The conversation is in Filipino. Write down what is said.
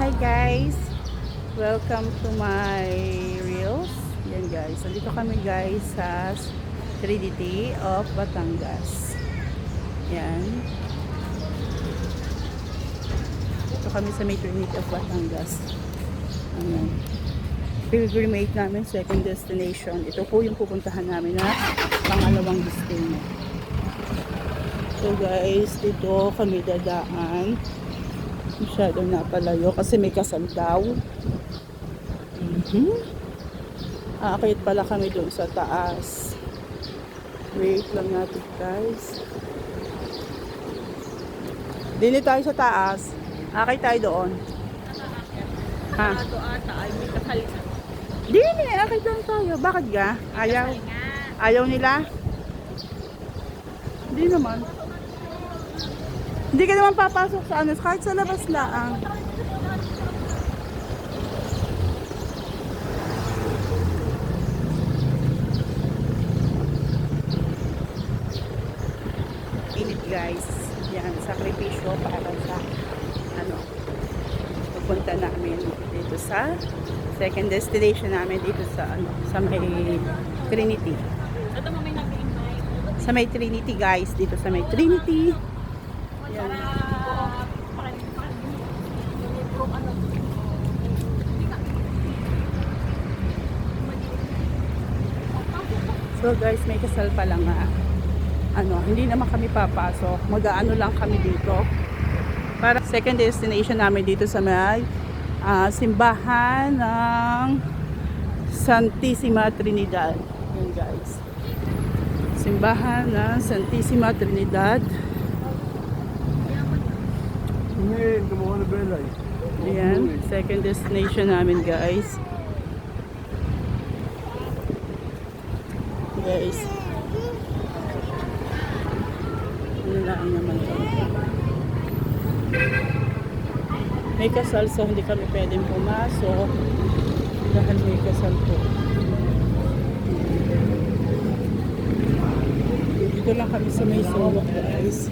Hi guys! Welcome to my reels. Yan guys. Dito kami guys sa Trinity of Batangas. Yan. Dito kami sa may Trinity of Batangas. Ayan. Pilgrimage namin, second destination. Ito po yung pupuntahan namin na pangalawang destino. So guys, dito kami dadaan. Masyadong napalayo kasi may kasal daw. Aakit pala kami doon sa taas. Wait lang natin guys. Dili tayo sa taas. Akit tayo doon. Ha? Dili, akit lang tayo. Bakit ga? Ayaw? Ayaw nila? Hindi naman. Hindi ka naman papasok sa ano, kahit sa labas lang. Init guys. Yan, sakripisyo para sa ano, pupunta namin dito sa second destination namin dito sa ano, sa may Trinity. Sa may Trinity guys, dito sa may Trinity. Yan. So guys, may kasal pa lang nga. Ano, hindi naman kami papasok. Mag-aano lang kami dito. Para second destination namin dito sa may simbahan ng Santissima Trinidad. Yan guys. Simbahan ng Santissima Trinidad. Ayan, second destination namin guys. Guys. Ano lang naman ito. May kasal so hindi kami pwedeng pumasok. Dahil may kasal po. Dito lang kami sa may sulok guys.